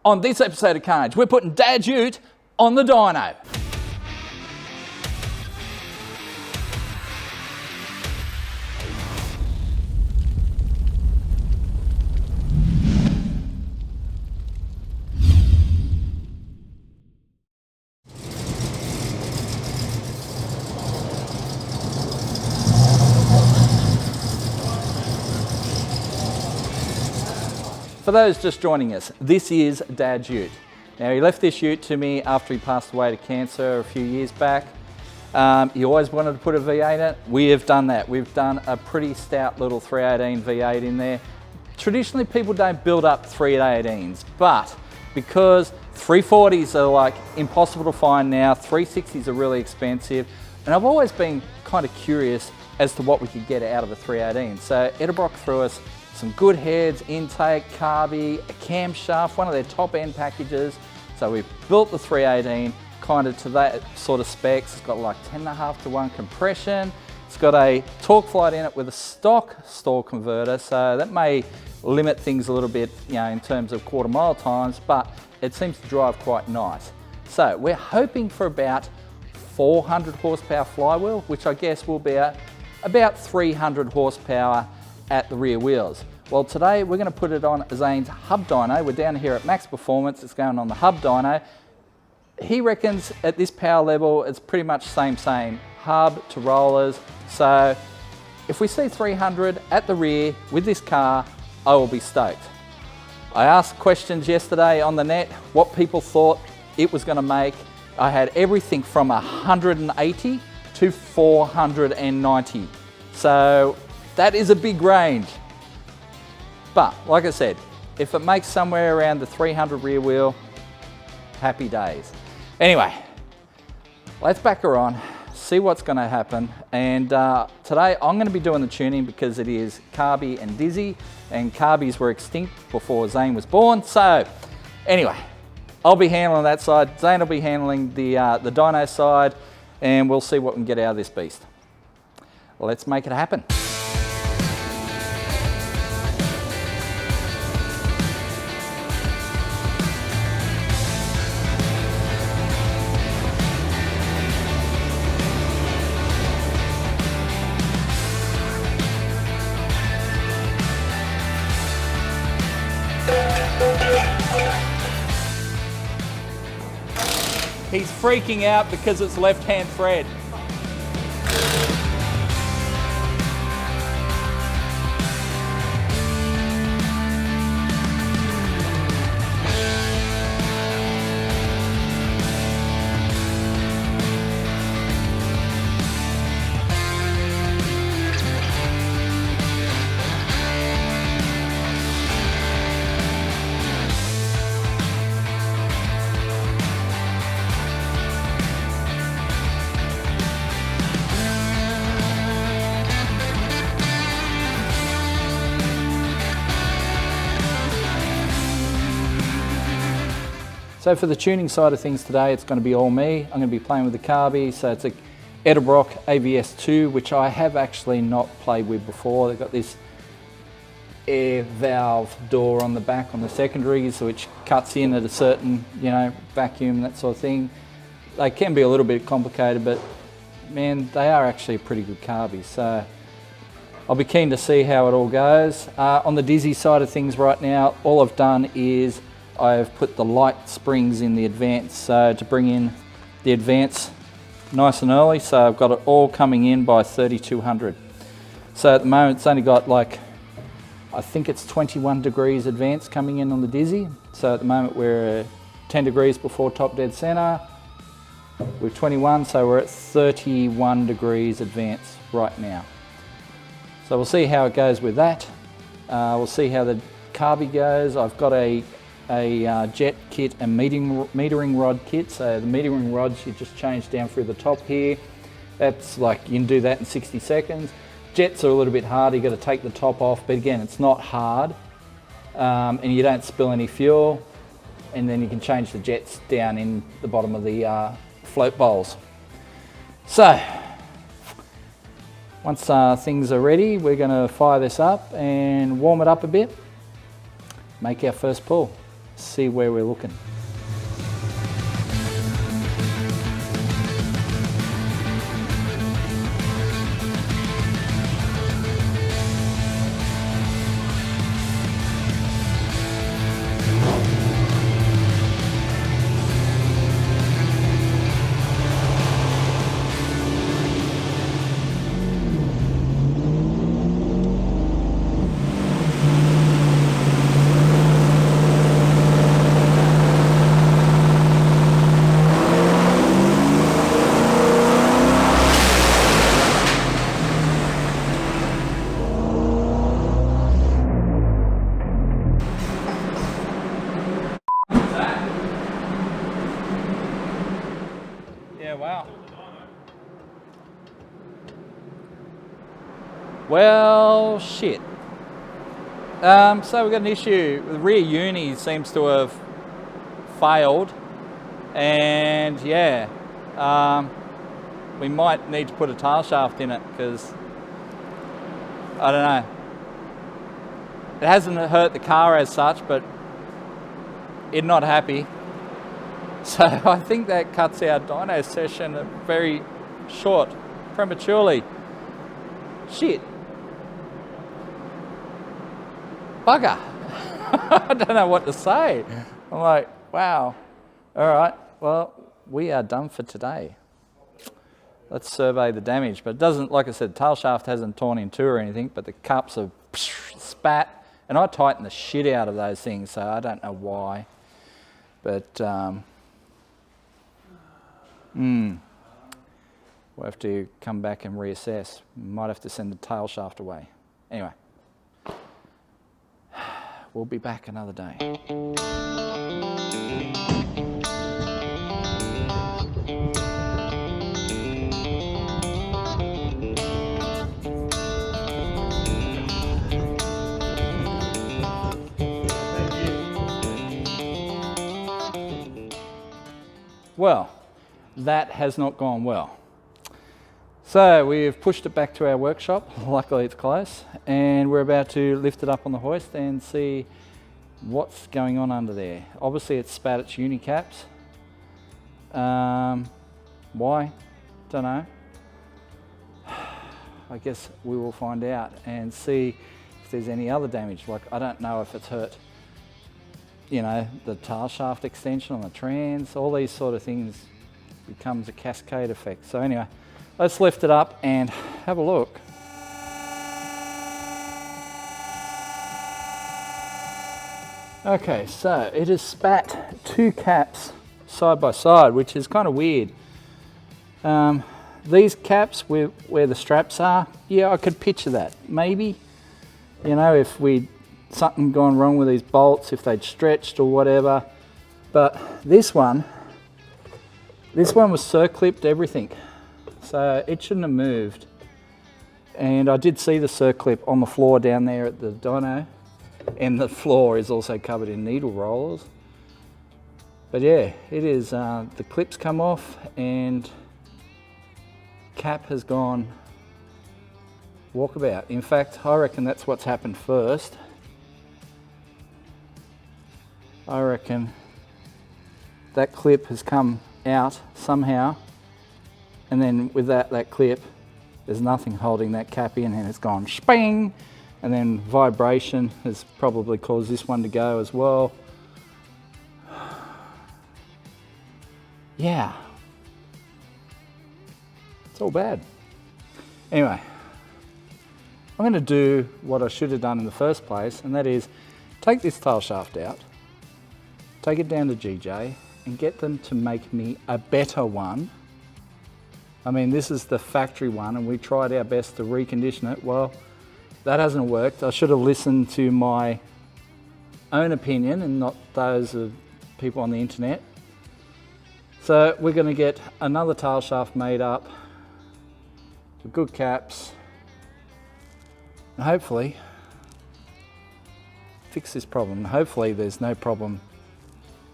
On this episode of Carnage, we're putting Dad's ute on the dyno. For those just joining us, this is Dad's ute. Now, he left this ute to me after he passed away to cancer a few years back. He always wanted to put a V8 in it. We have done that. We've done a pretty stout little 318 V8 in there. Traditionally, people don't build up 318s, but because 340s are like impossible to find now, 360s are really expensive, and I've always been kind of curious as to what we could get out of a 318. So Edelbrock threw us some good heads, intake, carby, a camshaft, one of their top end packages. So we've built the 318 kind of to that sort of specs. It's got like 10.5:1 compression. It's got a torque flight in it with a stock stall converter. So that may limit things a little bit, you know, in terms of quarter mile times, but it seems to drive quite nice. So we're hoping for about 400 horsepower flywheel, which I guess will be about 300 horsepower at the rear wheels. Well, today we're going to put it on Zane's hub dyno. We're down here at max performance. It's going on the hub dyno. He reckons at this power level it's pretty much same hub to rollers. So if we see 300 at the rear with this car, I will be stoked. I asked questions yesterday on the net what people thought it was going to make. I had everything from 180 to 490. So that is a big range. But like I said, if it makes somewhere around the 300 rear wheel, happy days. Anyway, let's back her on, see what's going to happen. And today I'm going to be doing the tuning because it is carby and dizzy, and carbies were extinct before Zane was born. So anyway, I'll be handling that side. Zane will be handling the dyno side, and we'll see what we can get out of this beast. Let's make it happen. He's freaking out because it's left-hand thread. So for the tuning side of things today, it's going to be all me. I'm going to be playing with the carby. So it's a Edelbrock AVS2, which I have actually not played with before. They've got this air valve door on the back on the secondaries, which cuts in at a certain, you know, vacuum, that sort of thing. They can be a little bit complicated, but man, they are actually a pretty good carby. So I'll be keen to see how it all goes. On the dizzy side of things right now, all I've done is I've put the light springs in the advance, so to bring in the advance nice and early. So I've got it all coming in by 3200. So at the moment it's only got like, I think it's 21 degrees advance coming in on the dizzy. So at the moment we're 10 degrees before top dead center. We're 21, so we're at 31 degrees advance right now. So we'll see how it goes with that. We'll see how the carby goes. I've got a jet kit and metering rod kit. So the metering rods you just change down through the top here. That's like, you can do that in 60 seconds. Jets are a little bit hard, you got to take the top off, but again, it's not hard. And you don't spill any fuel. And then you can change the jets down in the bottom of the float bowls. So once things are ready, we're going to fire this up and warm it up a bit, make our first pull. see where we're looking. Yeah, wow. Well, shit. So we've got an issue. The rear uni seems to have failed, and yeah, we might need to put a tail shaft in it because I don't know. It hasn't hurt the car as such, but it's not happy. So I think that cuts our dyno session very short, prematurely. Shit. Bugger. I don't know what to say. I'm like, wow. All right, well, we are done for today. Let's survey the damage. But it doesn't, like I said, tail shaft hasn't torn in two or anything, but the cups have spat. And I tighten the shit out of those things, so I don't know why. But we'll have to come back and reassess. Might have to send the tail shaft away. Anyway, we'll be back another day. Well, that has not gone well. So we've pushed it back to our workshop. Luckily it's close, and we're about to lift it up on the hoist and see what's going on under there. Obviously it's spat its uni caps. Why? Don't know. I guess we will find out and see if there's any other damage. Like, I don't know if it's hurt, you know, the tail shaft extension on the trans. All these sort of things becomes a cascade effect. So anyway, let's lift it up and have a look. Okay, so it has spat two caps side by side, which is kind of weird. These caps where the straps are, yeah, I could picture that. Maybe, you know, if something gone wrong with these bolts, if they'd stretched or whatever. But this one was circlipped everything. So it shouldn't have moved. And I did see the circlip on the floor down there at the dyno, and the floor is also covered in needle rollers. But yeah, it is, the clips come off and cap has gone walkabout. In fact, I reckon that's what's happened first. I reckon that clip has come out somehow, and then with that clip, there's nothing holding that cap in, and it's gone sping, and then vibration has probably caused this one to go as well. Yeah, it's all bad. Anyway, I'm going to do what I should have done in the first place, and that is take this tail shaft out, take it down to GJ, and get them to make me a better one. I mean, this is the factory one, and we tried our best to recondition it. Well, that hasn't worked. I should have listened to my own opinion and not those of people on the internet. So we're going to get another tail shaft made up with good caps, and hopefully fix this problem. Hopefully there's no problem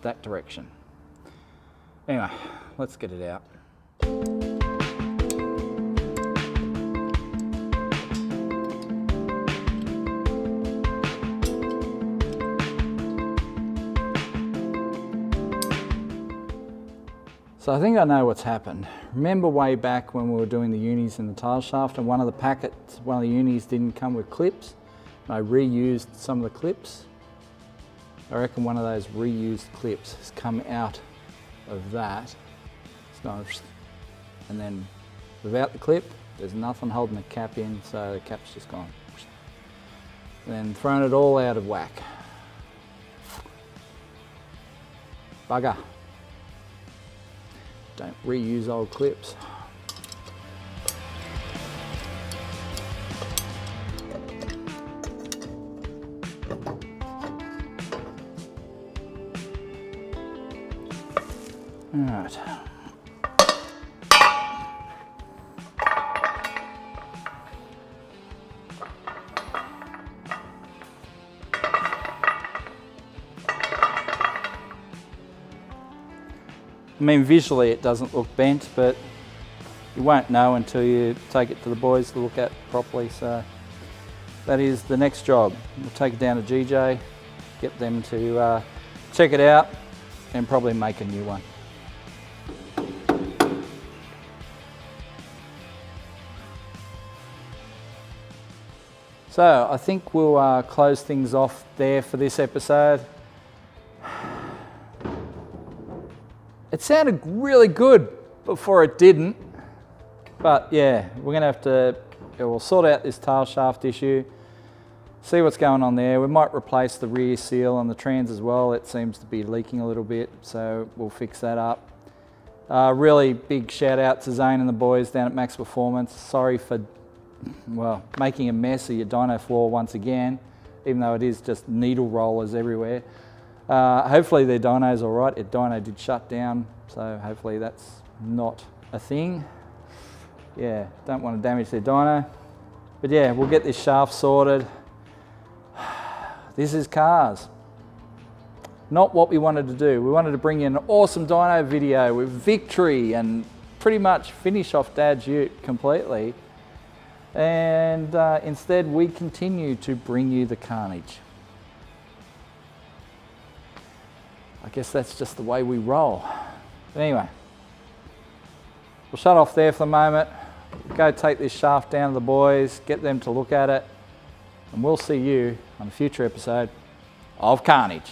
that direction. Anyway, let's get it out. So I think I know what's happened. Remember way back when we were doing the unis in the tail shaft and one of the packets, one of the unis didn't come with clips? And I reused some of the clips. I reckon one of those reused clips has come out of that. It's gone, and then without the clip, there's nothing holding the cap in, so the cap's just gone. And then thrown it all out of whack. Bugger. Don't reuse old clips. All right. I mean, visually it doesn't look bent, but you won't know until you take it to the boys to look at properly. So that is the next job. We'll take it down to GJ, get them to check it out and probably make a new one. So I think we'll close things off there for this episode. It sounded really good before it didn't, but yeah, we're gonna have to, we'll sort out this tail shaft issue, see what's going on there. We might replace the rear seal on the trans as well. It seems to be leaking a little bit, so we'll fix that up. Really big shout out to Zane and the boys down at Max Performance. Sorry for, well, making a mess of your dyno floor once again, even though it is just needle rollers everywhere. Hopefully their dyno's all right. Their dyno did shut down, so hopefully that's not a thing. Yeah, don't want to damage their dyno. But yeah, we'll get this shaft sorted. This is cars. Not what we wanted to do. We wanted to bring you an awesome dyno video with victory and pretty much finish off Dad's Ute completely. And instead we continue to bring you the carnage. I guess that's just the way we roll. But anyway, we'll shut off there for the moment. Go take this shaft down to the boys, get them to look at it, and we'll see you on a future episode of Carnage.